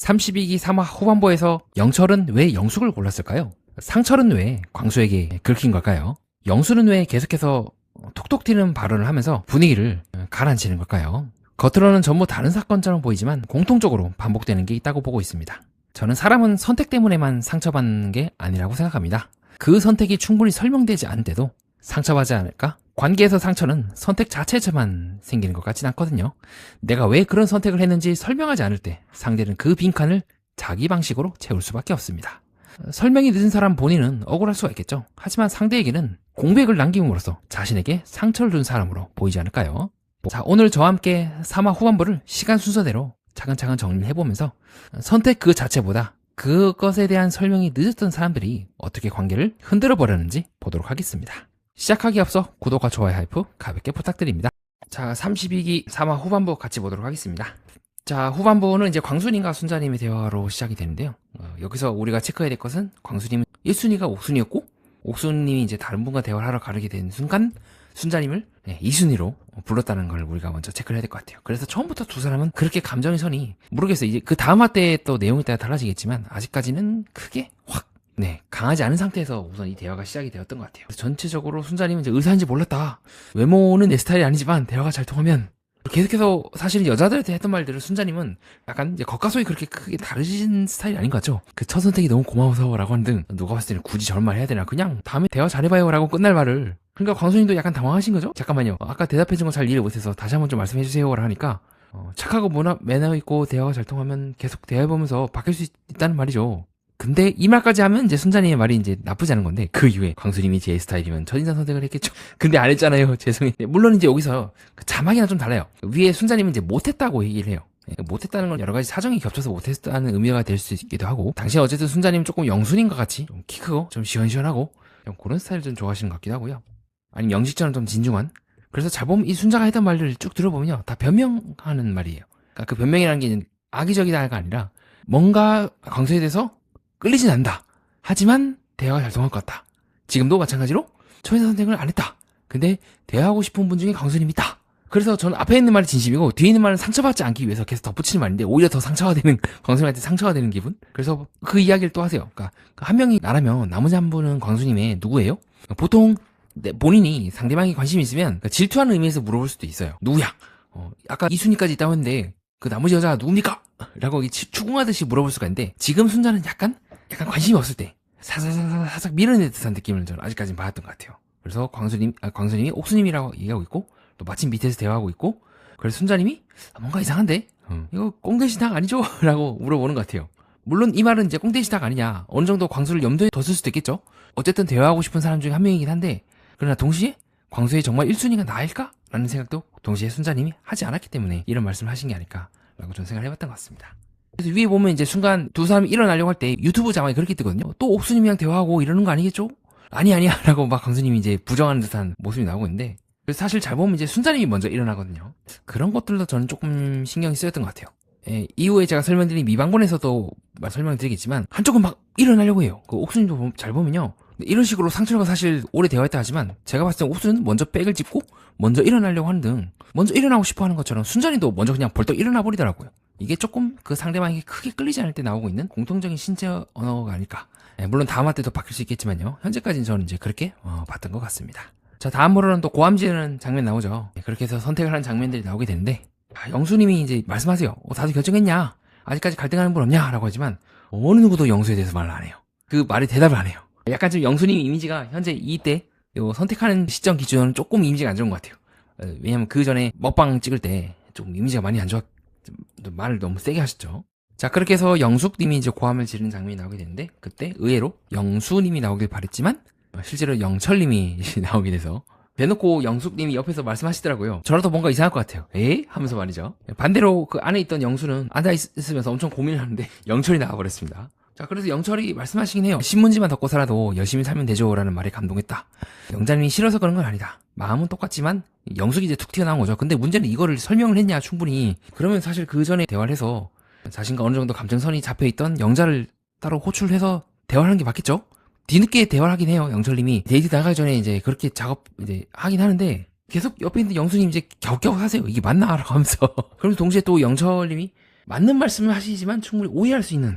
32기 3화 후반부에서 영철은 왜 영숙을 골랐을까요? 상철은 왜 광수에게 긁힌 걸까요? 영수는 왜 계속해서 톡톡 튀는 발언을 하면서 분위기를 가라앉히는 걸까요? 겉으로는 전부 다른 사건처럼 보이지만 공통적으로 반복되는 게 있다고 보고 있습니다. 저는 사람은 선택 때문에만 상처받는 게 아니라고 생각합니다. 그 선택이 충분히 설명되지 않은데도 상처받지 않을까? 관계에서 상처는 선택 자체에서만 생기는 것 같진 않거든요. 내가 왜 그런 선택을 했는지 설명하지 않을 때 상대는 그 빈칸을 자기 방식으로 채울 수밖에 없습니다. 설명이 늦은 사람 본인은 억울할 수가 있겠죠. 하지만 상대에게는 공백을 남김으로써 자신에게 상처를 준 사람으로 보이지 않을까요? 자, 오늘 저와 함께 3화 후반부를 시간 순서대로 차근차근 정리해보면서 선택 그 자체보다 그것에 대한 설명이 늦었던 사람들이 어떻게 관계를 흔들어 버렸는지 보도록 하겠습니다. 시작하기 앞서 구독과 좋아요 하이프 가볍게 부탁드립니다. 자, 32기 3화 후반부 같이 보도록 하겠습니다. 자, 후반부는 이제 광수님과 순자님의 대화로 시작이 되는데요. 여기서 우리가 체크해야 될 것은 광수님은 1순위가 옥순이었고 옥순님이 이제 다른 분과 대화를 하러 가게 된 순간 순자님을 2순위로 불렀다는 걸 우리가 먼저 체크를 해야 될 것 같아요. 그래서 처음부터 두 사람은 그렇게 감정의 선이 모르겠어요. 이제 그 다음 화 때 또 내용에 따라 달라지겠지만 아직까지는 크게 확 강하지 않은 상태에서 우선 이 대화가 시작이 되었던 것 같아요. 그래서 전체적으로 순자님은 이제 의사인지 몰랐다. 외모는 내 스타일이 아니지만 대화가 잘 통하면 계속해서 사실 여자들한테 했던 말들을 순자님은 약간 이제 겉과 속이 그렇게 크게 다르신 스타일이 아닌 것 같죠? 그 첫 선택이 너무 고마워서 라고 하는 등 누가 봤을 때는 굳이 저런 말 해야 되나 그냥 다음에 대화 잘해봐요 라고 끝날 말을 그러니까 광수님도 약간 당황하신 거죠? 잠깐만요. 아까 대답해준 거 잘 이해 못해서 다시 한번 좀 말씀해주세요 라 하니까 착하고 매너 있고 대화가 잘 통하면 계속 대화해보면서 바뀔 수 있다는 말이죠. 근데 이 말까지 하면 이제 순자님의 말이 이제 나쁘지 않은 건데 그 이후에 광수님이 제 스타일이면 첫인상 선택을 했겠죠. 근데 안 했잖아요. 죄송해요. 물론 이제 여기서 그 자막이랑 좀 달라요. 위에 순자님은 이제 못했다고 얘기를 해요. 못했다는 건 여러 가지 사정이 겹쳐서 못했다는 의미가 될 수 있기도 하고 당시에 어쨌든 순자님은 조금 영순인 것 같이 좀 키 크고 좀 시원시원하고 좀 그런 스타일 좀 좋아하시는 것 같기도 하고요. 아니면 영식처럼 좀 진중한 그래서 잘 보면 이 순자가 했던 말들을 쭉 들어보면요 다 변명하는 말이에요. 그러니까 그 변명이라는 게 악의적이다가 아니라 뭔가 광수에 대해서 끌리진 않는다. 하지만 대화가 잘 통할 것 같다. 지금도 마찬가지로 첫인상 선택을 안 했다. 근데 대화하고 싶은 분 중에 광수님이 있다. 그래서 저는 앞에 있는 말이 진심이고 뒤에 있는 말은 상처받지 않기 위해서 계속 덧붙이는 말인데 오히려 더 상처가 되는 광수님한테 상처가 되는 기분? 그래서 그 이야기를 또 하세요. 그러니까 한 명이 나라면 나머지 한 분은 광수님의 누구예요? 보통 본인이 상대방이 관심이 있으면 질투하는 의미에서 물어볼 수도 있어요. 누구야? 아까 이순위까지 있다고 했는데 그 나머지 여자가 누굽니까? 라고 추궁하듯이 물어볼 수가 있는데 지금 순자는 약간 관심이 없을 때 살짝 밀어내는 듯한 느낌을 저는 아직까지는 받았던 것 같아요. 그래서 광수님이 옥수님이라고 얘기하고 있고 또 마침 밑에서 대화하고 있고 그래서 순자님이 뭔가 이상한데? 이거 꽁대시당 아니죠? 라고 물어보는 것 같아요. 물론 이 말은 이제 꽁대시당 아니냐 어느 정도 광수를 염두에 뒀을 수도 있겠죠. 어쨌든 대화하고 싶은 사람 중에 한 명이긴 한데 그러나 동시에 광수의 정말 1순위가 나일까? 라는 생각도 동시에 순자님이 하지 않았기 때문에 이런 말씀을 하신 게 아닐까 라고 저는 생각을 해봤던 것 같습니다. 그래서 위에 보면 이제 순간 두 사람이 일어나려고 할 때 유튜브 자막이 그렇게 뜨거든요. 또 옥수님이랑 대화하고 이러는 거 아니겠죠? 아니야 라고 막 광수님이 이제 부정하는 듯한 모습이 나오고 있는데 그래서 사실 잘 보면 이제 순자님이 먼저 일어나거든요. 그런 것들도 저는 조금 신경이 쓰였던 것 같아요. 이후에 제가 설명드린 미방본에서도 설명을 드리겠지만 한쪽은 막 일어나려고 해요. 그 옥수님도 잘 보면요. 이런 식으로 상철과 사실 오래 대화했다 하지만 제가 봤을 때 옥수는 먼저 백을 짚고 먼저 일어나려고 하는 등 먼저 일어나고 싶어 하는 것처럼 순자님도 먼저 그냥 벌떡 일어나 버리더라고요. 이게 조금 그 상대방에게 크게 끌리지 않을 때 나오고 있는 공통적인 신체 언어가 아닐까. 물론 다음 화 때도 바뀔 수 있겠지만요. 현재까지는 저는 이제 그렇게 봤던 것 같습니다. 자, 다음으로는 또 고함 지르는 장면 나오죠. 그렇게 해서 선택을 하는 장면들이 나오게 되는데 영수님이 이제 말씀하세요. 다들 결정했냐? 아직까지 갈등하는 분 없냐? 라고 하지만 어느 누구도 영수에 대해서 말을 안 해요. 그 말에 대답을 안 해요. 약간 좀 영수님 이미지가 현재 이때 선택하는 시점 기준은 조금 이미지가 안 좋은 것 같아요. 왜냐면 그 전에 먹방 찍을 때 좀 이미지가 많이 안 좋았, 말을 너무 세게 하셨죠. 자, 그렇게 해서 영숙님이 이제 고함을 지르는 장면이 나오게 되는데 그때 의외로 영수님이 나오길 바랬지만 실제로 영철님이 나오게 돼서 대놓고 영숙님이 옆에서 말씀하시더라고요. 저라도 뭔가 이상할 것 같아요. 에? 하면서 말이죠. 반대로 그 안에 있던 영수는 앉아있으면서 엄청 고민을 하는데 영철이 나와버렸습니다. 자, 그래서 영철이 말씀하시긴 해요. 신문지만 덮고 살아도 열심히 살면 되죠 라는 말에 감동했다. 영자님이 싫어서 그런 건 아니다. 마음은 똑같지만 영숙이 이제 툭 튀어나온 거죠. 근데 문제는 이거를 설명을 했냐 충분히. 그러면 사실 그 전에 대화를 해서 자신과 어느 정도 감정선이 잡혀있던 영자를 따로 호출해서 대화를 하는 게 맞겠죠? 뒤늦게 대화를 하긴 해요. 영철님이 데이트 나가기 전에 이제 그렇게 작업 이제 하긴 하는데 계속 옆에 있는 영수님 이제 격격 하세요. 이게 맞나? 라고 하면서 그러면서 동시에 또 영철님이 맞는 말씀을 하시지만 충분히 오해할 수 있는,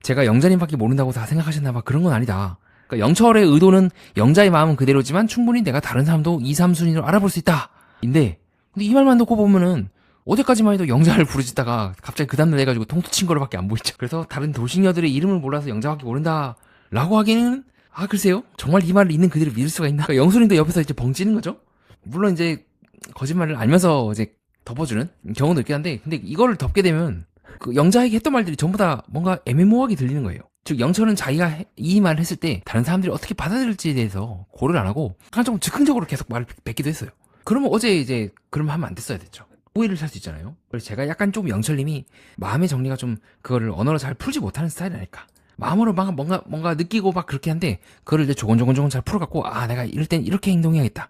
제가 영자님밖에 모른다고 다 생각하셨나봐. 그런 건 아니다. 그러니까 영철의 의도는 영자의 마음은 그대로지만 충분히 내가 다른 사람도 2, 3순위로 알아볼 수 있다. 근데 이 말만 놓고 보면은 어제까지만 해도 영자를 부르짖다가 갑자기 그 다음날 해가지고 통수 친 거로밖에 안 보이죠. 그래서 다른 도식녀들의 이름을 몰라서 영자밖에 모른다 라고 하기에는 글쎄요, 정말 이 말을 있는 그대로 믿을 수가 있나. 그러니까 영순이도 옆에서 이제 벙찌는 거죠. 물론 이제 거짓말을 알면서 이제 덮어주는 경우도 있긴 한데, 근데 이거를 덮게 되면 그 영자에게 했던 말들이 전부 다 뭔가 애매모호하게 들리는 거예요. 즉 영철은 자기가 이 말을 했을 때 다른 사람들이 어떻게 받아들일지에 대해서 고려를 안 하고 약간 좀 즉흥적으로 계속 말을 뱉기도 했어요. 그러면 어제 이제 그러면 하면 안 됐어야 됐죠. 오해를 살 수 있잖아요. 그래서 제가 약간 좀 영철님이 마음의 정리가 좀 그거를 언어로 잘 풀지 못하는 스타일이 아닐까. 마음으로 막 뭔가 느끼고 막 그렇게 한데 그거를 이제 조곤조곤 잘 풀어갖고 내가 이럴 땐 이렇게 행동해야겠다.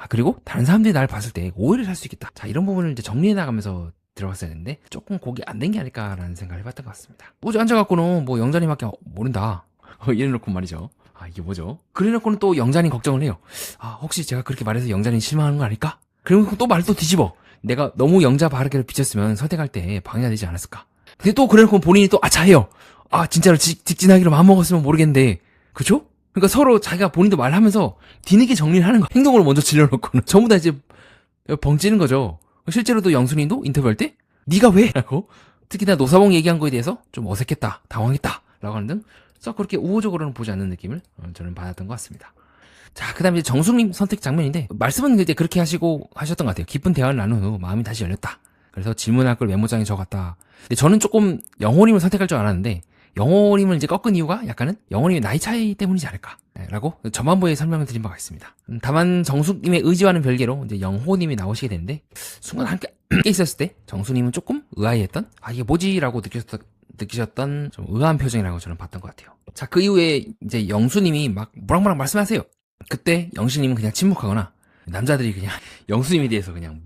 그리고 다른 사람들이 날 봤을 때 오해를 살 수 있겠다. 자, 이런 부분을 이제 정리해 나가면서 들어갔어야 했는데 조금 곡이 안 된 게 아닐까라는 생각을 해봤던 것 같습니다. 어제 앉아갖고는 뭐 영자님밖에 모른다 이래놓고 말이죠. 이게 뭐죠? 그래놓고는 또 영자님 걱정을 해요. 혹시 제가 그렇게 말해서 영자님 실망하는 거 아닐까? 그리고 또 말을 또 뒤집어. 내가 너무 영자 바르게를 비쳤으면 선택할 때 방해가 되지 않았을까? 근데 또 그래놓고 본인이 또 자해요. 진짜로 직진하기로 마음먹었으면 모르겠는데, 그쵸? 그러니까 서로 자기가 본인도 말하면서 뒤늦게 정리를 하는 거, 행동으로 먼저 질러놓고는 전부 다 이제 벙찌는 거죠. 실제로도 영순이도 인터뷰할 때 네가 왜? 라고, 특히나 노사봉 얘기한 거에 대해서 좀 어색했다, 당황했다 라고 하는 등 썩 그렇게 우호적으로는 보지 않는 느낌을 저는 받았던 것 같습니다. 자, 그 다음에 이제 정숙님 선택 장면인데, 말씀은 이제 그렇게 하시고 하셨던 것 같아요. 깊은 대화를 나눈 후 마음이 다시 열렸다. 그래서 질문할 걸 메모장에 적었다. 근데 저는 조금 영호님을 선택할 줄 알았는데, 영호님을 이제 꺾은 이유가 약간은 영호님의 나이 차이 때문이지 않을까 라고 전반부에 설명을 드린 바가 있습니다. 다만 정숙님의 의지와는 별개로 이제 영호님이 나오시게 되는데, 순간 함께 있었을 때 정숙님은 조금 의아해했던, 이게 뭐지? 라고 느끼셨던 좀 의아한 표정이라고 저는 봤던 것 같아요. 자, 그 이후에 이제 영수님이 막 뭐랑 말씀하세요. 그때 영식님은 그냥 침묵하거나 남자들이 그냥 영수님에 대해서 그냥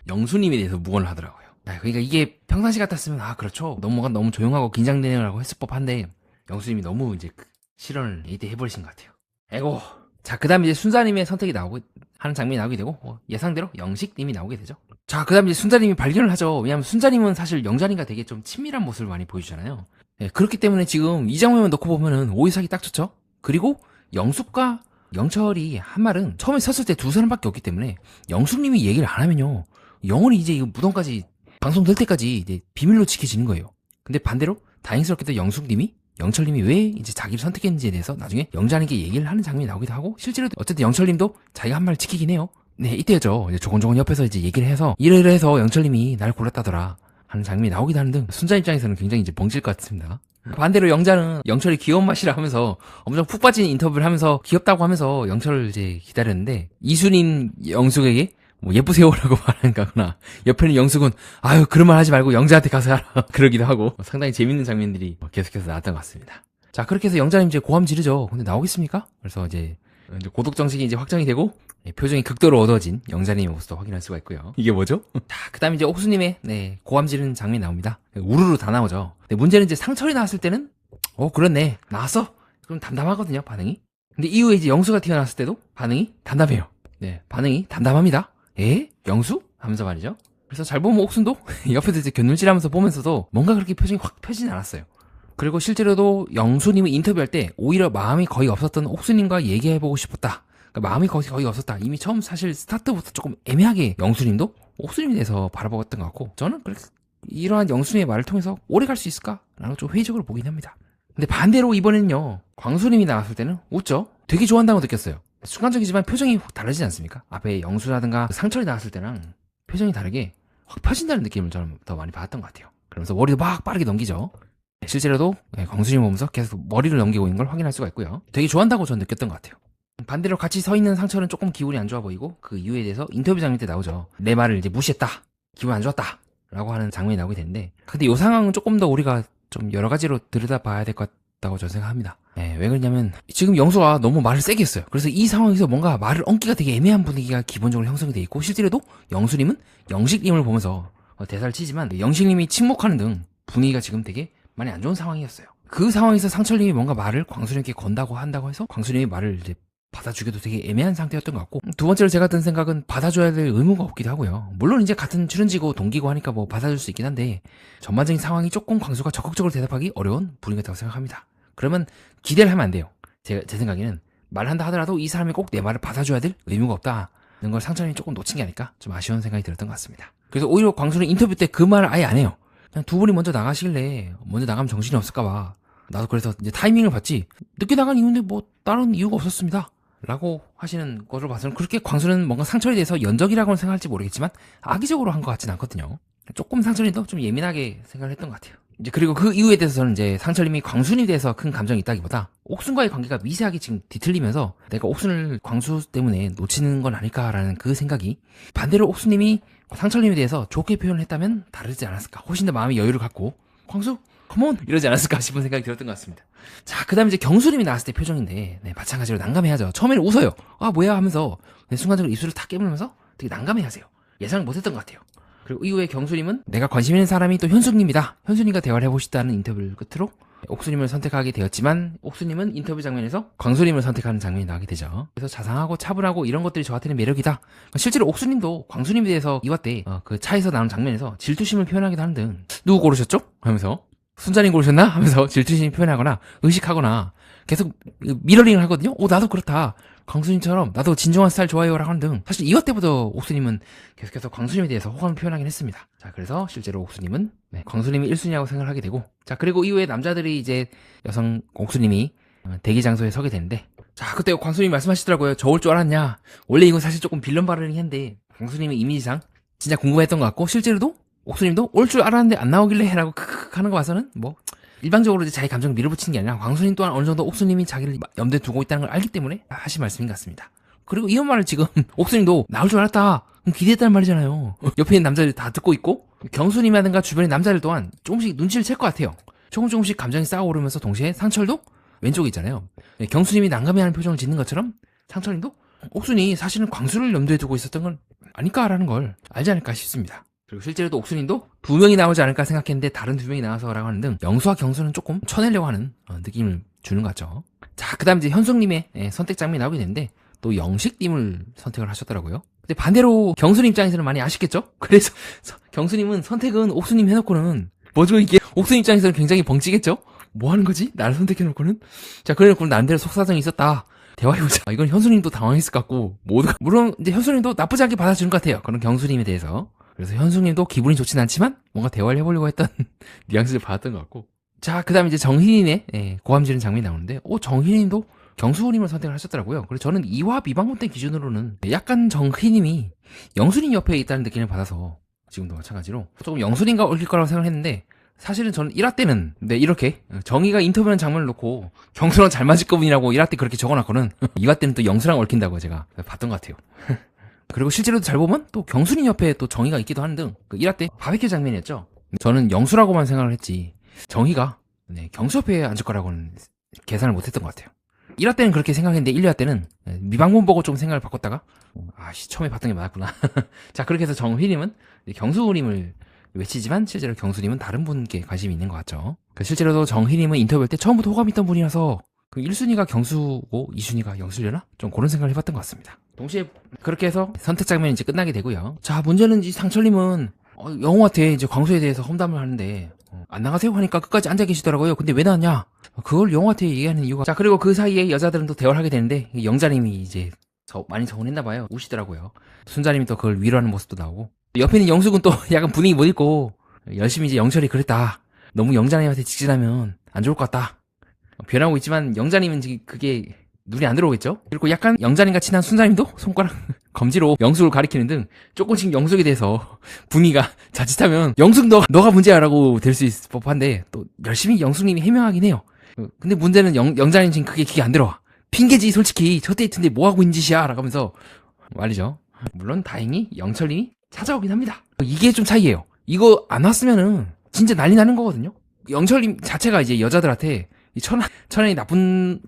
영수님에 대해서 묵언을 하더라고요. 그러니까 이게 평상시 같았으면 그렇죠, 너무 조용하고 긴장되네요라고 했을 법한데 영수님이 너무 이제 실언을 이때 해버리신 것 같아요. 에고. 자, 그 다음에 이제 순자님의 선택이 나오고 하는 장면이 나오게 되고 예상대로 영식님이 나오게 되죠. 자, 그 다음에 이제 순자님이 발견을 하죠. 왜냐하면 순자님은 사실 영자님과 되게 좀 친밀한 모습을 많이 보여주잖아요. 그렇기 때문에 지금 이 장면만 놓고 보면은 오해 사기 딱 좋죠. 그리고 영숙과 영철이 한 말은 처음에 섰을 때 두 사람밖에 없기 때문에 영숙님이 얘기를 안 하면요, 영원히 이제 이 무덤까지 방송될 때까지 이제 비밀로 지켜지는 거예요. 근데 반대로 다행스럽게도 영숙님이 영철님이 왜 이제 자기를 선택했는지에 대해서 나중에 영자님께 얘기를 하는 장면이 나오기도 하고, 실제로 어쨌든 영철님도 자기가 한 말 지키긴 해요. 네, 이때죠. 이제 조곤조곤 옆에서 이제 얘기를 해서 이래서 영철님이 날 골랐다더라 하는 장면이 나오기도 하는 등 순자 입장에서는 굉장히 이제 벙질 것 같습니다. 반대로 영자는 영철이 귀여운 맛이라 하면서 엄청 푹 빠진 인터뷰를 하면서 귀엽다고 하면서 영철을 이제 기다렸는데, 이순인 영숙에게 뭐 예쁘세요라고 말하는 거구나. 옆에는 영숙은 그런 말 하지 말고 영자한테 가서 하라 그러기도 하고, 상당히 재밌는 장면들이 계속해서 나왔던 것 같습니다. 자, 그렇게 해서 영자님 이제 고함 지르죠. 근데 나오겠습니까? 그래서 이제 고독 정식이 이제 확정이 되고 표정이 극도로 어두워진 영자님의 모습도 확인할 수가 있고요. 이게 뭐죠? 자, 그 다음에 이제 옥수님의 고함 지르는 장면이 나옵니다. 우르르 다 나오죠. 근데 문제는 이제 상철이 나왔을 때는 그렇네, 나왔어? 그럼 담담하거든요, 반응이. 근데 이후에 이제 영수가 튀어나왔을 때도 반응이 담담해요. 네, 반응이 담담합니다. 영수? 하면서 말이죠. 그래서 잘 보면 옥순도 옆에서 이제 견눈질하면서 보면서도 뭔가 그렇게 표정이 확 펴지진 않았어요. 그리고 실제로도 영수님을 인터뷰할 때 오히려 마음이 거의 없었던 옥수님과 얘기해보고 싶었다. 그러니까 마음이 거의 없었다. 이미 처음 사실 스타트부터 조금 애매하게 영수님도 옥수님에 대해서 바라보았던 것 같고, 저는 이러한 영수님의 말을 통해서 오래 갈 수 있을까? 라고 좀 회의적으로 보긴 합니다. 근데 반대로 이번에는요, 광수님이 나왔을 때는 웃죠? 되게 좋아한다고 느꼈어요. 순간적이지만 표정이 확 다르지 않습니까? 앞에 영수라든가 상철이 나왔을 때랑 표정이 다르게 확 펴진다는 느낌을 저는 더 많이 받았던 것 같아요. 그러면서 머리도 막 빠르게 넘기죠. 실제로도 광수님 보면서 계속 머리를 넘기고 있는 걸 확인할 수가 있고요. 되게 좋아한다고 저는 느꼈던 것 같아요. 반대로 같이 서 있는 상철은 조금 기분이 안 좋아 보이고, 그 이유에 대해서 인터뷰 장면 때 나오죠. 내 말을 이제 무시했다, 기분 안 좋았다 라고 하는 장면이 나오게 되는데, 근데 이 상황은 조금 더 우리가 좀 여러 가지로 들여다봐야 될 것 같다고 저는 생각합니다. 왜 그러냐면 지금 영수가 너무 말을 세게 했어요. 그래서 이 상황에서 뭔가 말을 얹기가 되게 애매한 분위기가 기본적으로 형성이 돼 있고, 실제로도 영수님은 영식님을 보면서 대사를 치지만 영식님이 침묵하는 등 분위기가 지금 되게 많이 안 좋은 상황이었어요. 그 상황에서 상철님이 뭔가 말을 광수님께 건다고 한다고 해서 광수님이 말을 이제 받아주기도 되게 애매한 상태였던 것 같고, 두 번째로 제가 든 생각은 받아줘야 될 의무가 없기도 하고요. 물론 이제 같은 출연지고 동기고 하니까 뭐 받아줄 수 있긴 한데, 전반적인 상황이 조금 광수가 적극적으로 대답하기 어려운 분위기였다고 생각합니다. 그러면 기대를 하면 안 돼요. 제 생각에는 말한다 하더라도 이 사람이 꼭 내 말을 받아줘야 될 의무가 없다는 걸 상철님이 조금 놓친 게 아닐까 좀 아쉬운 생각이 들었던 것 같습니다. 그래서 오히려 광수는 인터뷰 때 그 말을 아예 안 해요. 그냥 두 분이 먼저 나가시길래 먼저 나가면 정신이 없을까봐 나도 그래서 이제 타이밍을 봤지, 늦게 나간 이유인데 뭐 다른 이유가 없었습니다 라고 하시는 것을 봐서는 그렇게 광수는 뭔가 상철에 대해서 연적이라고는 생각할지 모르겠지만 악의적으로 한 것 같진 않거든요. 조금 상철님도 좀 예민하게 생각을 했던 것 같아요. 이제 그리고 그 이유에 대해서는 이제 상철님이 광순에 대해서 큰 감정이 있다기보다 옥순과의 관계가 미세하게 지금 뒤틀리면서 내가 옥순을 광수 때문에 놓치는 건 아닐까라는 그 생각이, 반대로 옥순님이 상철님에 대해서 좋게 표현을 했다면 다르지 않았을까, 훨씬 더 마음의 여유를 갖고 광수 컴온 이러지 않았을까 싶은 생각이 들었던 것 같습니다. 자, 그 다음에 이제 경수님이 나왔을 때 표정인데, 네, 마찬가지로 난감해하죠. 처음에는 웃어요. 아 뭐야 하면서 순간적으로 입술을 탁 깨물면서 되게 난감해하세요. 예상을 못했던 것 같아요. 그리고 이후에 경수님은 내가 관심 있는 사람이 또 현숙님이다, 현수님과 대화를 해보시다는 인터뷰를 끝으로 옥수님을 선택하게 되었지만, 옥수님은 인터뷰 장면에서 광수님을 선택하는 장면이 나오게 되죠. 그래서 자상하고 차분하고 이런 것들이 저한테는 매력이다. 실제로 옥수님도 광수님에 대해서 이화 때 그 차에서 나오는 장면에서 질투심을 표현하기도 하는 등, 누구 고르셨죠? 하면서 순자님 고르셨나? 하면서 질투심 표현하거나 의식하거나 계속 미러링을 하거든요. 나도 그렇다, 광수님처럼 나도 진정한 스타일 좋아요 라고 하는 등, 사실 이화 때부터 옥수님은 계속해서 광수님에 대해서 호감을 표현하긴 했습니다. 자, 그래서 실제로 옥수님은 광수님이 1순위라고 생각을 하게 되고, 자, 그리고 이후에 남자들이 이제 여성 옥수님이 대기 장소에 서게 되는데, 자, 그때 광수님이 말씀하시더라고요. 저 올 줄 알았냐. 원래 이건 사실 조금 빌런 발언이긴 했는데 광수님의 이미지상 진짜 궁금했던 것 같고, 실제로도 옥수님도 올 줄 알았는데 안 나오길래 라고 크크크 하는 거 봐서는 뭐 일방적으로 이제 자기 감정을 밀어붙이는 게 아니라 광수님 또한 어느 정도 옥수님이 자기를 염두에 두고 있다는 걸 알기 때문에 하신 말씀인 것 같습니다. 그리고 이런 말을 지금 옥수님도 나올 줄 알았다, 그럼 기대했다는 말이잖아요. 옆에 있는 남자들 다 듣고 있고, 경수님이라든가 주변의 남자들 또한 조금씩 눈치를 챌 것 같아요. 조금씩 감정이 쌓아오르면서 동시에 상철도 왼쪽에 있잖아요. 경수님이 난감해하는 표정을 짓는 것처럼 상철님도 옥순이 사실은 광수를 염두에 두고 있었던 건 아닐까라는 걸 알지 않을까 싶습니다. 그리고 실제로도 옥순님도 두 명이 나오지 않을까 생각했는데 다른 두 명이 나와서라고 하는 등 영수와 경수는 조금 쳐내려고 하는 느낌을 주는 것 같죠. 자, 그 다음 이제 현숙님의 선택 장면이 나오게 되는데, 또 영식님을 선택을 하셨더라고요. 근데 반대로 경수님 입장에서는 많이 아쉽겠죠? 그래서 경수님은 선택은 옥수님 해놓고는 뭐죠 이게? 옥수님 입장에서는 굉장히 벙찌겠죠? 뭐 하는 거지? 나를 선택해놓고는? 자, 그래놓고 나름대로 속사정이 있었다, 대화해보자. 이건 현수님도 당황했을 것 같고, 모두가 물론 이제 현수님도 나쁘지 않게 받아주는 것 같아요, 그런 경수님에 대해서. 그래서 현숙님도 기분이 좋진 않지만 뭔가 대화를 해보려고 했던 뉘앙스를 받았던 것 같고. 자, 그 다음에 이제 정희님의 고함 지르는 장면이 나오는데, 정희님도 경수님을 선택을 하셨더라고요. 그래서 저는 이화 비방문 때 기준으로는 약간 정희님이 영수님 옆에 있다는 느낌을 받아서 지금도 마찬가지로 조금 영수님과 얽힐 거라고 생각했는데, 사실은 저는 1화 때는 이렇게 정희가 인터뷰하는 장면을 놓고 경수랑 잘 맞을 거분이라고 1화 때 그렇게 적어놨거든. 2화 때는 또 영수랑 얽힌다고 제가 봤던 것 같아요. 그리고 실제로도 잘 보면 또 경수님 옆에 또 정희가 있기도 하는 등, 그 1화 때 바베큐 장면이었죠. 저는 영수라고만 생각을 했지 정희가 경수 옆에 앉을 거라고는 계산을 못했던 것 같아요. 1화 때는 그렇게 생각했는데 1, 2화 때는 미방문 보고 좀 생각을 바꿨다가 처음에 봤던 게 맞았구나. 자, 그렇게 해서 정휘님은 경수님을 외치지만 실제로 경수님은 다른 분께 관심이 있는 것 같죠. 실제로도 정휘님은 인터뷰 때 처음부터 호감이 있던 분이라서 그 1순위가 경수고 2순위가 영수려나? 좀 그런 생각을 해봤던 것 같습니다. 동시에 그렇게 해서 선택 장면이 이제 끝나게 되고요. 자, 문제는 이 상철님은 영호한테 이제 광수에 대해서 험담을 하는데 안 나가세요 하니까 끝까지 앉아 계시더라고요. 근데 왜 나왔냐? 그걸 영호한테 얘기하는 이유가, 자, 그리고 그 사이에 여자들은 또 대화를 하게 되는데 영자님이 이제 많이 서운했나봐요. 우시더라고요. 순자님이 또 그걸 위로하는 모습도 나오고, 옆에 있는 영숙은 또 약간 분위기 못 읽고 열심히 이제 영철이 그랬다, 너무 영자님한테 직진하면 안 좋을 것 같다 변하고 있지만, 영자님은 지금 그게 눈이 안 들어오겠죠? 그리고 약간 영자님과 친한 순자님도 손가락 검지로 영숙을 가리키는 등 조금씩 영숙에 대해서 분위기가 자칫하면 영숙 너가 문제야라고 될 수 있을 법한데, 또 열심히 영숙님이 해명하긴 해요. 근데 문제는 영자님 지금 그게 기계 안 들어와. 핑계지 솔직히 첫 데이트인데 뭐하고 있는 짓이야 라고 하면서 말이죠. 물론 다행히 영철님이 찾아오긴 합니다. 이게 좀 차이예요. 이거 안 왔으면은 진짜 난리 나는 거거든요. 영철님 자체가 이제 여자들한테 천안이 나쁜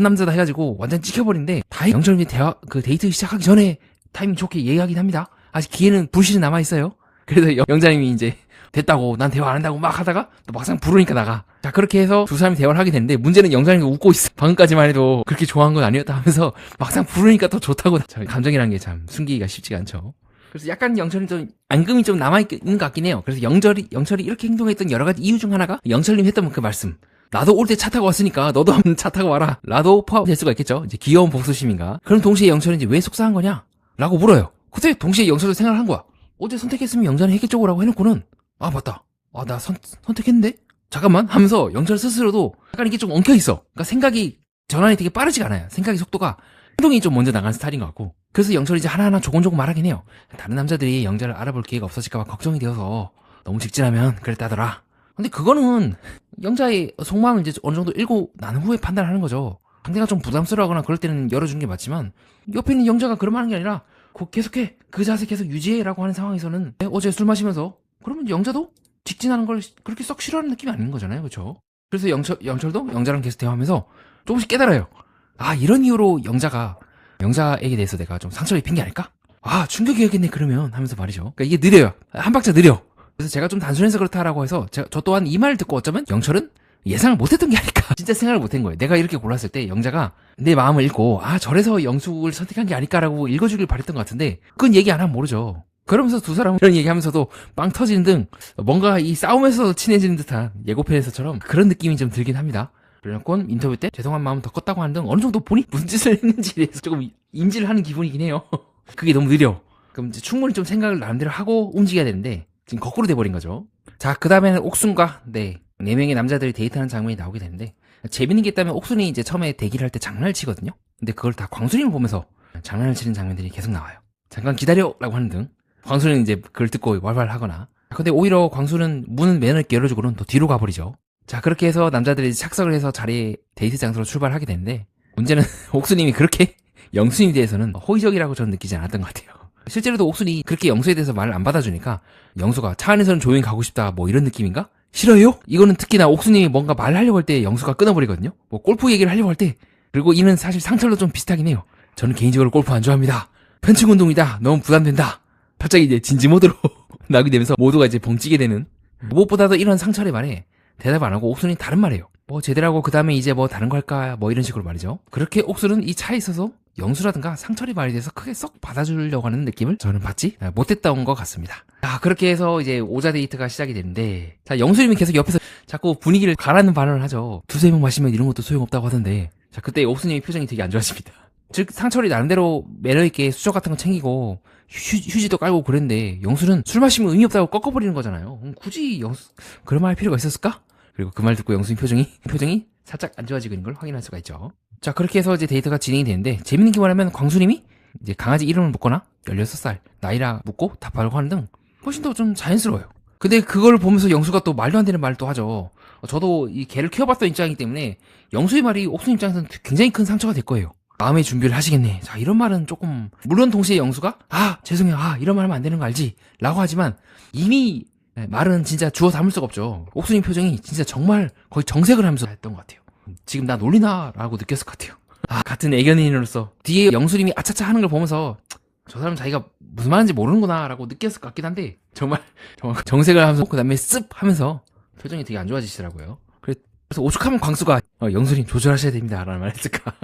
남자다 해가지고 완전 찍혀버린데, 다행히 영철님이 그 데이트 시작하기 전에 타이밍 좋게 얘기하긴 합니다. 아직 기회는 불씨는 남아있어요. 그래서 영자님이 이제 됐다고 난 대화 안 한다고 막 하다가 또 막상 부르니까 나가. 자 그렇게 해서 두 사람이 대화를 하게 됐는데 문제는 영자님이 웃고 있어. 방금까지만 해도 그렇게 좋아한 건 아니었다 하면서 막상 부르니까 더 좋다고. 자, 감정이라는 게 참 숨기기가 쉽지가 않죠. 그래서 약간 영철이 좀 앙금이 좀 남아있는 것 같긴 해요. 그래서 영철이 이렇게 행동했던 여러 가지 이유 중 하나가 영철님이 했던 그 말씀. 나도 올 때 차 타고 왔으니까 너도 한번 차 타고 와라. 라도 포함될 수가 있겠죠. 이제 귀여운 복수심인가. 그럼 동시에 영철이 이제 왜 속상한 거냐? 라고 물어요. 그때 동시에 영철도 생각을 한 거야. 어제 선택했으면 영자는 했겠죠 라고 해놓고는 아 맞다. 아 나 선택했는데? 잠깐만 하면서 영철 스스로도 약간 이게 좀 엉켜있어. 그러니까 생각이 전환이 되게 빠르지가 않아요. 생각의 속도가 행동이 좀 먼저 나가는 스타일인 것 같고. 그래서 영철이 이제 하나하나 조곤조곤 말하긴 해요. 다른 남자들이 영자를 알아볼 기회가 없어질까봐 걱정이 되어서 너무 직진하면 그랬다더라. 근데 그거는 영자의 속마음을 이제 어느 정도 읽고 난 후에 판단하는 거죠. 상대가 좀 부담스러워하거나 그럴 때는 열어주는 게 맞지만 옆에 있는 영자가 그런 말 하는 게 아니라 계속해 그 자세 계속 유지해 라고 하는 상황에서는 어제 술 마시면서 그러면 영자도 직진하는 걸 그렇게 썩 싫어하는 느낌이 아닌 거잖아요. 그렇죠? 그래서 영철도 영자랑 계속 대화하면서 조금씩 깨달아요. 아 이런 이유로 영자에게 대해서 내가 좀 상처를 입힌 게 아닐까? 아 충격이었겠네 그러면 하면서 말이죠. 그러니까 이게 느려요. 한 박자 느려. 그래서 제가 좀 단순해서 그렇다라고 해서 저 또한 이 말을 듣고 어쩌면 영철은 예상을 못했던 게 아닐까. 진짜 생각을 못한 거예요. 내가 이렇게 골랐을 때 영자가 내 마음을 읽고 아 저래서 영숙을 선택한 게 아닐까라고 읽어주길 바랬던 것 같은데 그건 얘기 안 하면 모르죠. 그러면서 두 사람은 이런 얘기하면서도 빵 터지는 등 뭔가 이 싸움에서 친해지는 듯한 예고편에서처럼 그런 느낌이 좀 들긴 합니다. 그래놓고 인터뷰 때 죄송한 마음 더 컸다고 하는 등 어느 정도 본인이 무슨 짓을 했는지에 대해서 조금 인지를 하는 기분이긴 해요. 그게 너무 느려. 그럼 이제 충분히 좀 생각을 나름대로 하고 움직여야 되는데 지금 거꾸로 돼버린 거죠. 자, 그 다음에는 옥순과 네 명의 남자들이 데이트하는 장면이 나오게 되는데 재밌는 게 있다면 옥순이 이제 처음에 대기를 할 때 장난을 치거든요. 근데 그걸 다 광순이를 보면서 장난을 치는 장면들이 계속 나와요. 잠깐 기다려라고 하는 등 광순이는 이제 그걸 듣고 왈왈하거나 근데 오히려 광순은 문은 매너 있게 열어주고는 또 뒤로 가버리죠. 자 그렇게 해서 남자들이 착석을 해서 자리에 데이트 장소로 출발하게 되는데 문제는 옥순님이 그렇게 영순에 대해서는 호의적이라고 저는 느끼지 않았던 것 같아요. 실제로도 옥순이 그렇게 영수에 대해서 말을 안 받아주니까 영수가 차 안에서는 조용히 가고 싶다 뭐 이런 느낌인가? 싫어요? 이거는 특히나 옥순이 뭔가 말하려고 할 때 영수가 끊어버리거든요. 뭐 골프 얘기를 하려고 할 때 그리고 이는 사실 상철도 좀 비슷하긴 해요. 저는 개인적으로 골프 안 좋아합니다. 편측 운동이다. 너무 부담된다. 갑자기 이제 진지 모드로 나게 되면서 모두가 이제 벙찌게 되는 무엇보다도 이런 상철의 말에 대답 안 하고 옥순이 다른 말이에요. 뭐 제대로하고 그 다음에 이제 뭐 다른 거 할까 뭐 이런 식으로 말이죠. 그렇게 옥순은 이 차에 있어서 영수라든가 상철의 말에 대해서 크게 썩 받아주려고 하는 느낌을 저는 받지 못했던 것 같습니다. 자 그렇게 해서 이제 오자 데이트가 시작이 되는데 자 영수님이 계속 옆에서 자꾸 분위기를 가라는 발언을 하죠. 두세 명 마시면 이런 것도 소용없다고 하던데 자 그때 옥순님의 표정이 되게 안 좋아집니다. 즉 상철이 나름대로 매너있게 수저 같은 거 챙기고 휴지도 깔고 그랬는데 영수는 술 마시면 의미 없다고 꺾어버리는 거잖아요. 굳이 그런 말 할 필요가 있었을까? 그리고 그 말 듣고 영수님 표정이 살짝 안 좋아지고 있는 걸 확인할 수가 있죠. 자 그렇게 해서 이제 데이트가 진행이 되는데 재밌는 게 뭐냐면 광수님이 이제 강아지 이름을 묻거나 16살 나이라 묻고 답하려고 하는 등 훨씬 더 좀 자연스러워요. 근데 그걸 보면서 영수가 또 말도 안 되는 말을 또 하죠. 저도 이 개를 키워봤던 입장이기 때문에 영수의 말이 옥순 입장에서는 굉장히 큰 상처가 될 거예요. 마음의 준비를 하시겠네. 자 이런 말은 조금 물론 동시에 영수가 죄송해요 이런 말 하면 안 되는 거 알지? 라고 하지만 이미 말은 진짜 주워 담을 수가 없죠. 옥순이 표정이 진짜 정말 거의 정색을 하면서 했던 것 같아요. 지금 나 놀리나? 라고 느꼈을 것 같아요. 같은 애견인으로서 뒤에 영수님이 아차차 하는 걸 보면서 저 사람 자기가 무슨 말인지 모르는구나 라고 느꼈을 것 같긴 한데 정말 정색을 하면서 그 다음에 습 하면서 표정이 되게 안 좋아지시더라고요. 그래서 오죽하면 광수가 영수님 조절하셔야 됩니다 라는 말 했을까.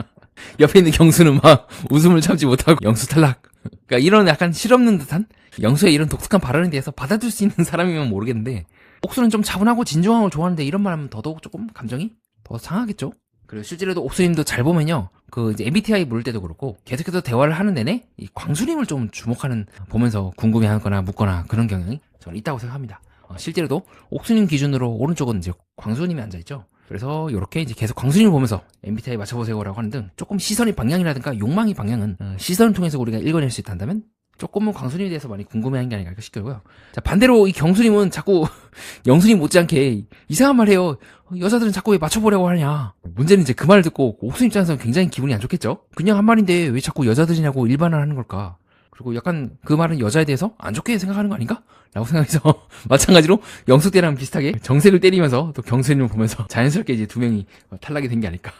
옆에 있는 경수는 막 웃음을 참지 못하고 영수 탈락. 그러니까 이런 약간 실없는 듯한 영수의 이런 독특한 발언에 대해서 받아줄 수 있는 사람이면 모르겠는데 옥수는 좀 차분하고 진중한 걸 좋아하는데 이런 말 하면 더더욱 조금 감정이 더 상하겠죠. 그리고 실제로도 옥수님도 잘 보면요 그 이제 MBTI 물을 때도 그렇고 계속해서 대화를 하는 내내 이 광수님을 좀 주목하는 보면서 궁금해하거나 묻거나 그런 경향이 저는 있다고 생각합니다. 실제로도 옥수님 기준으로 오른쪽은 이제 광수님이 앉아있죠. 그래서 이렇게 이제 계속 광수님을 보면서 MBTI 맞춰보세요라고 하는 등 조금 시선의 방향이라든가 욕망의 방향은 시선을 통해서 우리가 읽어낼 수 있다면 조금은 광수님에 대해서 많이 궁금해하는 게 아닐까 싶고요. 자 반대로 이 경수님은 자꾸 영수님 못지않게 이상한 말 해요. 여자들은 자꾸 왜 맞춰보려고 하냐. 문제는 이제 그 말을 듣고 옥수님 입장에서는 굉장히 기분이 안 좋겠죠. 그냥 한 말인데 왜 자꾸 여자들이냐고 일반을 하는 걸까. 그리고 약간 그 말은 여자에 대해서 안 좋게 생각하는 거 아닌가? 라고 생각해서 마찬가지로 영수 때랑 비슷하게 정색을 때리면서 또 경수님을 보면서 자연스럽게 이제 두 명이 탈락이 된 게 아닐까.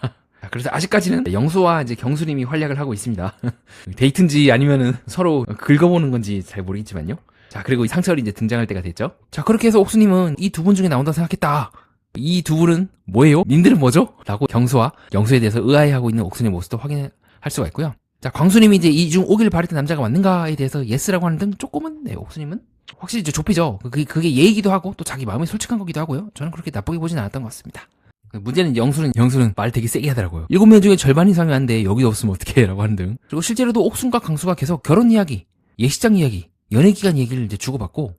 그래서 아직까지는 영수와 이제 경수님이 활약을 하고 있습니다. 데이트인지 아니면은 서로 긁어보는 건지 잘 모르겠지만요. 자, 그리고 이 상철이 이제 등장할 때가 됐죠. 자, 그렇게 해서 옥수님은 이 두 분 중에 나온다 생각했다. 이 두 분은 뭐예요? 님들은 뭐죠? 라고 경수와 영수에 대해서 의아해하고 있는 옥수님의 모습도 확인할 수가 있고요. 자, 광수님이 이제 이 중 오길 바랬던 남자가 맞는가에 대해서 예스라고 하는 등 조금은, 네, 옥수님은 확실히 이제 좁히죠. 그게 예이기도 하고 또 자기 마음이 솔직한 거기도 하고요. 저는 그렇게 나쁘게 보진 않았던 것 같습니다. 문제는 영수는 말 되게 세게 하더라고요. 7명 중에 절반 이상이 안 돼. 여기 없으면 어떡해. 라고 하는 등. 그리고 실제로도 옥순과 강수가 계속 결혼 이야기, 예식장 이야기, 연애기간 얘기를 이제 주고받고,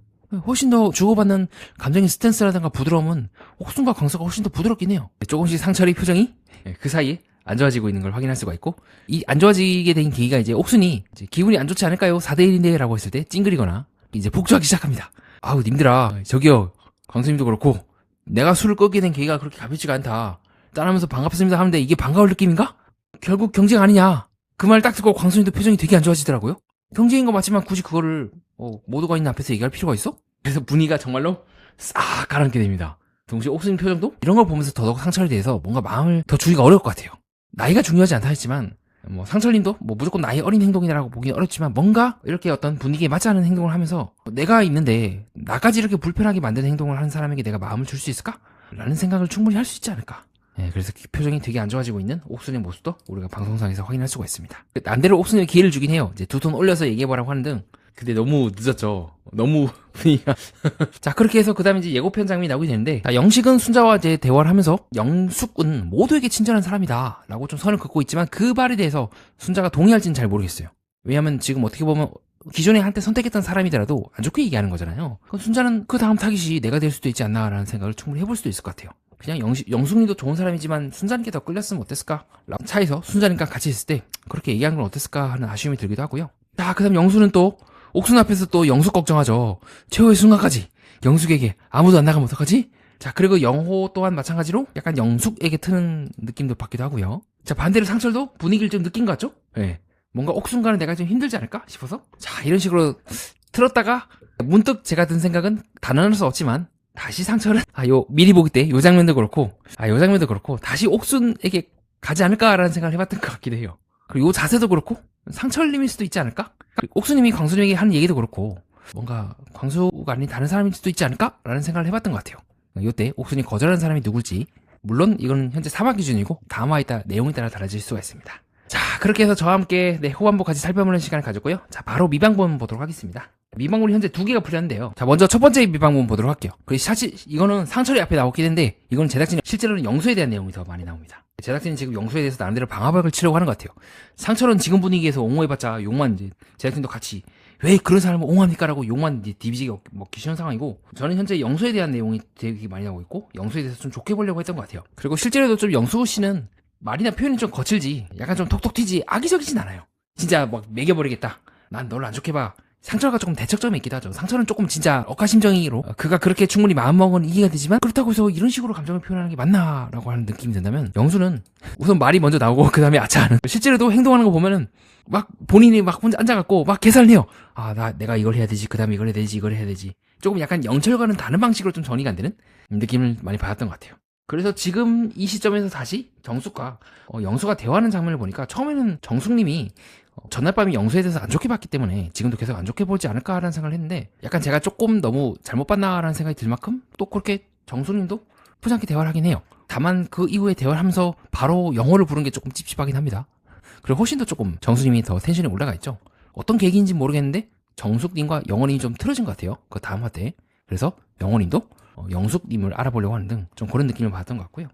훨씬 더 주고받는 감정의 스탠스라든가 부드러움은 옥순과 강수가 훨씬 더 부드럽긴 해요. 조금씩 상철의 표정이 그 사이에 안 좋아지고 있는 걸 확인할 수가 있고, 이 안 좋아지게 된 계기가 이제 옥순이 이제 기분이 안 좋지 않을까요? 4대1인데 라고 했을 때 찡그리거나 이제 복주하기 시작합니다. 아우, 님들아, 저기요, 강수님도 그렇고, 내가 술을 끊게 된 계기가 그렇게 가볍지가 않다. 짠하면서 반갑습니다 하는데 이게 반가울 느낌인가? 결국 경쟁 아니냐? 그 말 딱 듣고 광수님도 표정이 되게 안 좋아지더라고요. 경쟁인 거 맞지만 굳이 그거를 모두가 있는 앞에서 얘기할 필요가 있어? 그래서 분위기가 정말로 싹 가라앉게 됩니다. 동시에 옥수님 표정도 이런 걸 보면서 더더욱 상철에 대해서 뭔가 마음을 더 주기가 어려울 것 같아요. 나이가 중요하지 않다 했지만 상철님도 무조건 나이 어린 행동이라고 보기는 어렵지만 뭔가 이렇게 어떤 분위기에 맞지 않는 행동을 하면서 내가 있는데 나까지 이렇게 불편하게 만드는 행동을 하는 사람에게 내가 마음을 줄 수 있을까? 라는 생각을 충분히 할 수 있지 않을까? 네, 그래서 표정이 되게 안 좋아지고 있는 옥순의 모습도 우리가 방송상에서 확인할 수가 있습니다. 난대로 옥순에게 기회를 주긴 해요. 이제 두 톤 올려서 얘기해보라고 하는 등. 근데 너무 늦었죠. 너무 분위기가. 자, 그렇게 해서 그 다음에 이제 예고편 장면이 나오게 되는데, 영식은 순자와 이제 대화를 하면서 영숙은 모두에게 친절한 사람이다 라고 좀 선을 긋고 있지만 그 말에 대해서 순자가 동의할지는 잘 모르겠어요. 왜냐면 지금 어떻게 보면 기존에 한때 선택했던 사람이더라도 안 좋게 얘기하는 거잖아요. 그럼 순자는 그 다음 타깃이 내가 될 수도 있지 않나라는 생각을 충분히 해볼 수도 있을 것 같아요. 그냥 영숙님도 좋은 사람이지만 순자님께 더 끌렸으면 어땠을까? 차에서 순자님과 같이 있을 때 그렇게 얘기하는 건 어땠을까 하는 아쉬움이 들기도 하고요. 자, 그 다음 영수는 또 옥순 앞에서 또 영숙 걱정하죠. 최후의 순간까지 영숙에게 아무도 안 나가면 어떡하지? 자, 그리고 영호 또한 마찬가지로 약간 영숙에게 트는 느낌도 받기도 하고요. 자, 반대로 상철도 분위기를 좀 느낀 것 같죠? 네. 뭔가 옥순과는 내가 좀 힘들지 않을까 싶어서 자, 이런 식으로 틀었다가 문득 제가 든 생각은 단언할 수 없지만 다시 상철은 미리 보기 때 요 장면도 그렇고 다시 옥순에게 가지 않을까라는 생각을 해봤던 것 같기도 해요. 그리고 요 자세도 그렇고 상철님일 수도 있지 않을까? 옥수님이 광수님에게 하는 얘기도 그렇고 뭔가 광수가 아닌 다른 사람일 수도 있지 않을까? 라는 생각을 해봤던 것 같아요. 이때 옥순이 거절하는 사람이 누굴지 물론 이거는 현재 3화 기준이고 다음 화에 따라 내용에 따라 달라질 수가 있습니다. 자, 그렇게 해서 저와 함께 후반부 같이 살펴보는 시간을 가졌고요. 자, 바로 미방본 보도록 하겠습니다. 미방본이 현재 2개가 풀렸는데요. 자, 먼저 첫 번째 미방본 보도록 할게요. 그리고 사실 이거는 상철이 앞에 나왔긴 했는데 이거는 제작진이 실제로는 영수에 대한 내용이 더 많이 나옵니다. 제작진이 지금 영수에 대해서 나름대로 방화박을 치려고 하는 것 같아요. 상철은 지금 분위기에서 옹호해봤자 욕만 이제 제작진도 같이 왜 그런 사람을 옹호합니까? 라고 욕만 이제 디비지게 먹기 쉬운 상황이고 저는 현재 영수에 대한 내용이 되게 많이 나오고 있고 영수에 대해서 좀 좋게 보려고 했던 것 같아요. 그리고 실제로도 좀 영수 씨는 말이나 표현이 좀 거칠지 약간 좀 톡톡 튀지 악의적이진 않아요. 진짜 막 매겨버리겠다. 난 널 안 좋게 봐. 상철과 조금 대척점이 있기도 하죠. 상철은 조금 진짜 억하심정이로 그가 그렇게 충분히 마음먹은 이해가 되지만 그렇다고 해서 이런 식으로 감정을 표현하는 게 맞나 라고 하는 느낌이 든다면 영수는 우선 말이 먼저 나오고 그 다음에 아차하는 실제로도 행동하는 거 보면은 막 본인이 막 혼자 앉아갖고 막 계산을 해요. 내가 이걸 해야 되지 그 다음에 이걸 해야 되지 이걸 해야 되지 조금 약간 영철과는 다른 방식으로 좀 전이가 안 되는 느낌을 많이 받았던 것 같아요. 그래서 지금 이 시점에서 다시 정숙과 영수가 대화하는 장면을 보니까 처음에는 정숙님이 전날 밤에 영수에 대해서 안 좋게 봤기 때문에 지금도 계속 안 좋게 보지 않을까라는 생각을 했는데 약간 제가 조금 너무 잘못 봤나라는 생각이 들 만큼 또 그렇게 정숙님도 푸지 않게 대화를 하긴 해요. 다만 그 이후에 대화를 하면서 바로 영어를 부른 게 조금 찝찝하긴 합니다. 그리고 훨씬 더 조금 정숙님이 더 텐션이 올라가 있죠. 어떤 계기인지 모르겠는데 정숙님과 영원님이 좀 틀어진 것 같아요. 그 다음 화 때. 그래서 영원님도 영숙님을 알아보려고 하는 등 좀 그런 느낌을 받았던 것 같고요.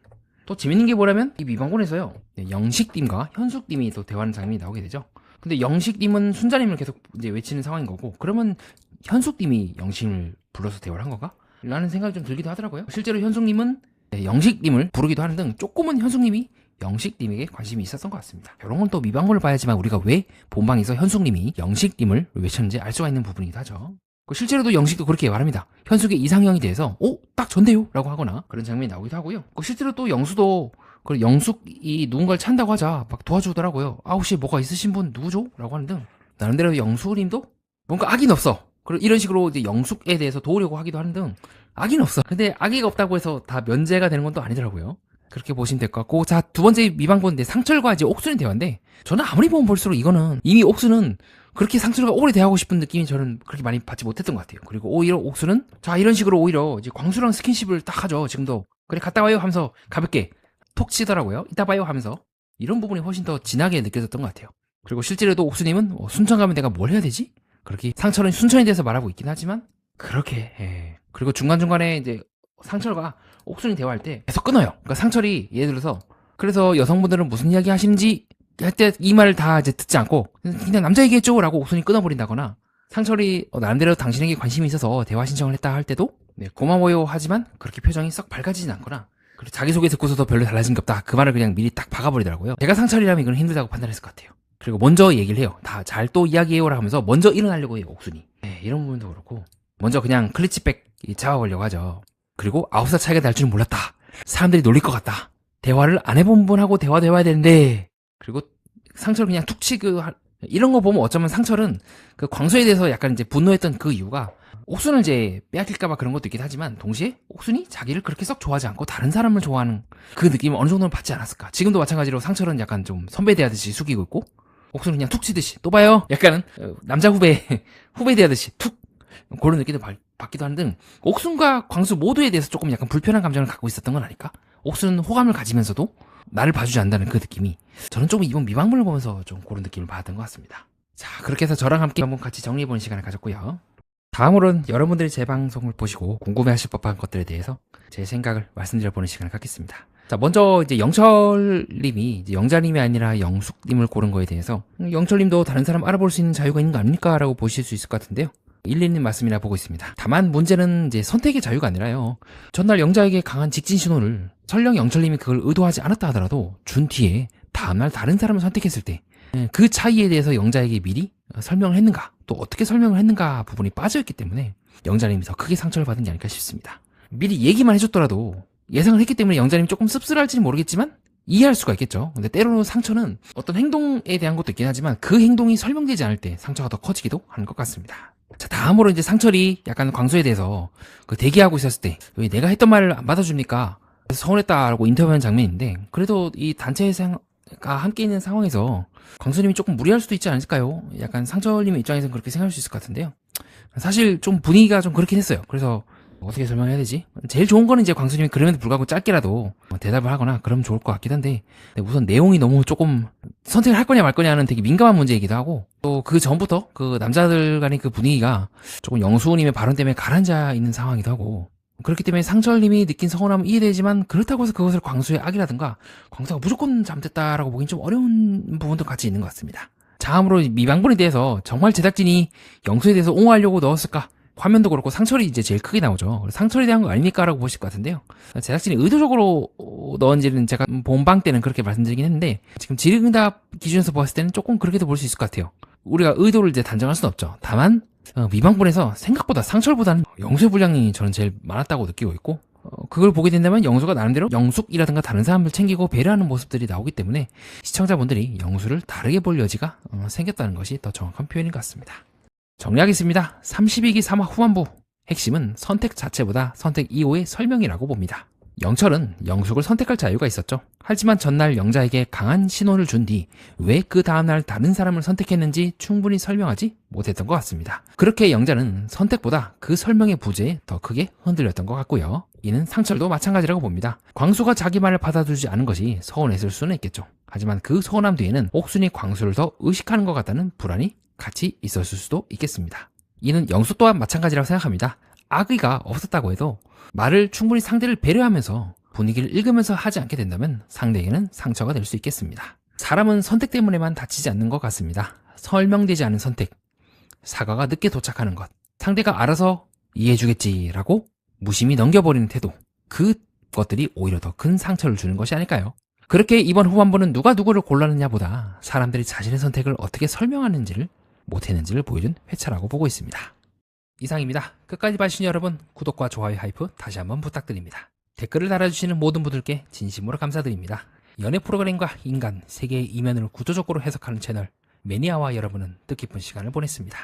또 재밌는 게 뭐냐면 이 미방군에서요 영식님과 현숙님이 또 대화하는 장면이 나오게 되죠. 근데 영식님은 순자님을 계속 이제 외치는 상황인 거고 그러면 현숙님이 영식님을 불러서 대화를 한 건가? 라는 생각이 좀 들기도 하더라고요. 실제로 현숙님은 영식님을 부르기도 하는 등 조금은 현숙님이 영식님에게 관심이 있었던 것 같습니다. 이런 건 또 미방군을 봐야지만 우리가 왜 본방에서 현숙님이 영식님을 외쳤는지 알 수가 있는 부분이기도 하죠. 실제로도 영식도 그렇게 말합니다. 현숙의 이상형에 대해서 딱 전데요? 라고 하거나 그런 장면이 나오기도 하고요. 실제로 또 영수도 영숙이 누군가를 찬다고 하자 막 도와주더라고요. 혹시 뭐가 있으신 분 누구죠? 라고 하는 등 나름대로 영수님도 뭔가 악의는 없어. 그리고 이런 식으로 이제 영숙에 대해서 도우려고 하기도 하는 등 악의는 없어. 근데 악의가 없다고 해서 다 면제가 되는 건 또 아니더라고요. 그렇게 보시면 될 것 같고, 자, 두 번째 미방본인데 상철과 이제 옥순의 대화인데, 저는 아무리 보면 볼수록 이거는 이미 옥순은 그렇게 상철과 오래 대화하고 싶은 느낌이 저는 그렇게 많이 받지 못했던 것 같아요. 그리고 오히려 옥순은 자, 이런 식으로 오히려 이제 광수랑 스킨십을 딱 하죠. 지금도 그래 갔다 와요 하면서 가볍게 톡 치더라고요. 이따 봐요 하면서 이런 부분이 훨씬 더 진하게 느껴졌던 것 같아요. 그리고 실제로도 옥수님은 순천 가면 내가 뭘 해야 되지? 그렇게 상철은 순천에 대해서 말하고 있긴 하지만 그렇게 그리고 중간중간에 이제 상철과 옥순이 대화할 때 계속 끊어요. 그러니까 상철이 예를 들어서 그래서 여성분들은 무슨 이야기 하시는지 할 때 이 말을 다 이제 듣지 않고 그냥 남자 얘기했죠 라고 옥순이 끊어버린다거나 상철이 나름대로 당신에게 관심이 있어서 대화 신청을 했다 할 때도 네, 고마워요 하지만 그렇게 표정이 썩 밝아지진 않거나 그리고 자기소개 듣고서도 별로 달라진 게 없다 그 말을 그냥 미리 딱 박아버리더라고요. 제가 상철이라면 이건 힘들다고 판단했을 것 같아요. 그리고 먼저 얘기를 해요. 다 잘 또 이야기해요라 하면서 먼저 일어나려고 해요 옥순이. 네, 이런 부분도 그렇고 먼저 그냥 클리치백 잡아보려고 하죠. 그리고 9살 차이가 날 줄은 몰랐다. 사람들이 놀릴 것 같다. 대화를 안 해본 분하고 대화도 해봐야 되는데 그리고 상철 그냥 툭 치고 이런 거 보면 어쩌면 상철은 그 광수에 대해서 약간 이제 분노했던 그 이유가 옥순을 이제 빼앗길까봐 그런 것도 있긴 하지만 동시에 옥순이 자기를 그렇게 썩 좋아하지 않고 다른 사람을 좋아하는 그 느낌을 어느 정도는 받지 않았을까. 지금도 마찬가지로 상철은 약간 좀 선배 대하듯이 숙이고 있고 옥순은 그냥 툭 치듯이 또 봐요. 약간은 남자 후배 대하듯이 툭 그런 느낌을 받기도 하는 등 옥순과 광수 모두에 대해서 조금 약간 불편한 감정을 갖고 있었던 건 아닐까? 옥순은 호감을 가지면서도 나를 봐주지 않는다는 그 느낌이 저는 조금 이번 미방문을 보면서 좀 그런 느낌을 받았던 것 같습니다. 자, 그렇게 해서 저랑 함께 한번 같이 정리해보는 시간을 가졌고요. 다음으로는 여러분들이 제 방송을 보시고 궁금해하실 법한 것들에 대해서 제 생각을 말씀드려보는 시간을 갖겠습니다. 자, 먼저 이제 영철님이 이제 영자님이 아니라 영숙님을 고른 거에 대해서 영철님도 다른 사람 알아볼 수 있는 자유가 있는 거 아닙니까? 라고 보실 수 있을 것 같은데요. 일리님 말씀이라 보고 있습니다. 다만 문제는 이제 선택의 자유가 아니라요. 전날 영자에게 강한 직진 신호를 설령 영철님이 그걸 의도하지 않았다 하더라도 준 뒤에 다음날 다른 사람을 선택했을 때 그 차이에 대해서 영자에게 미리 설명을 했는가 또 어떻게 설명을 했는가 부분이 빠져있기 때문에 영자님이 더 크게 상처를 받은 게 아닐까 싶습니다. 미리 얘기만 해줬더라도 예상을 했기 때문에 영자님이 조금 씁쓸할지는 모르겠지만 이해할 수가 있겠죠. 근데 때로는 상처는 어떤 행동에 대한 것도 있긴 하지만 그 행동이 설명되지 않을 때 상처가 더 커지기도 하는 것 같습니다. 자, 다음으로 이제 상철이 약간 광수에 대해서 그 대기하고 있었을 때 왜 내가 했던 말을 안 받아주니까 서운했다라고 인터뷰하는 장면인데 그래도 이 단체가 함께 있는 상황에서 광수님이 조금 무리할 수도 있지 않을까요? 약간 상철님 입장에서는 그렇게 생각할 수 있을 것 같은데요. 사실 좀 분위기가 좀 그렇긴 했어요. 그래서 어떻게 설명해야 되지? 제일 좋은 거는 이제 광수님이 그럼에도 불구하고 짧게라도 대답을 하거나 그러면 좋을 것 같긴 한데 우선 내용이 너무 조금 선택을 할 거냐 말 거냐는 되게 민감한 문제이기도 하고 또 그 전부터 그 남자들 간의 그 분위기가 조금 영수님의 발언 때문에 가라앉아 있는 상황이기도 하고 그렇기 때문에 상철님이 느낀 서운함은 이해되지만 그렇다고 해서 그것을 광수의 악이라든가 광수가 무조건 잘못됐다라고 보기엔 좀 어려운 부분도 같이 있는 것 같습니다. 다음으로 미방분에 대해서 정말 제작진이 영수에 대해서 옹호하려고 넣었을까? 화면도 그렇고 상철이 이제 제일 크게 나오죠. 상철에 대한 거 아닙니까? 라고 보실 것 같은데요. 제작진이 의도적으로 넣은지는 제가 본방 때는 그렇게 말씀드리긴 했는데 지금 질의응답 기준에서 봤을 때는 조금 그렇게도 볼 수 있을 것 같아요. 우리가 의도를 이제 단정할 수는 없죠. 다만 미방분에서 생각보다 상철보다는 영수의 분량이 저는 제일 많았다고 느끼고 있고 그걸 보게 된다면 영수가 나름대로 영숙이라든가 다른 사람을 챙기고 배려하는 모습들이 나오기 때문에 시청자분들이 영수를 다르게 볼 여지가 생겼다는 것이 더 정확한 표현인 것 같습니다. 정리하겠습니다. 32기 3화 후반부 핵심은 선택 자체보다 선택 이후의 설명이라고 봅니다. 영철은 영숙을 선택할 자유가 있었죠. 하지만 전날 영자에게 강한 신호를 준 뒤 왜 그 다음날 다른 사람을 선택했는지 충분히 설명하지 못했던 것 같습니다. 그렇게 영자는 선택보다 그 설명의 부재에 더 크게 흔들렸던 것 같고요. 이는 상철도 마찬가지라고 봅니다. 광수가 자기 말을 받아주지 않은 것이 서운했을 수는 있겠죠. 하지만 그 서운함 뒤에는 옥순이 광수를 더 의식하는 것 같다는 불안이 같이 있었을 수도 있겠습니다. 이는 영수 또한 마찬가지라고 생각합니다. 악의가 없었다고 해도 말을 충분히 상대를 배려하면서 분위기를 읽으면서 하지 않게 된다면 상대에게는 상처가 될 수 있겠습니다. 사람은 선택 때문에만 다치지 않는 것 같습니다. 설명되지 않은 선택, 사과가 늦게 도착하는 것, 상대가 알아서 이해해주겠지라고 무심히 넘겨버리는 태도, 그것들이 오히려 더 큰 상처를 주는 것이 아닐까요? 그렇게 이번 후반부는 누가 누구를 골랐느냐보다 사람들이 자신의 선택을 어떻게 설명하는지를 못했는지를 보여준 회차라고 보고 있습니다. 이상입니다. 끝까지 봐주신 여러분 구독과 좋아요 하이프 다시 한번 부탁드립니다. 댓글을 달아주시는 모든 분들께 진심으로 감사드립니다. 연애 프로그램과 인간, 세계의 이면을 구조적으로 해석하는 채널 매니아와 여러분은 뜻깊은 시간을 보냈습니다.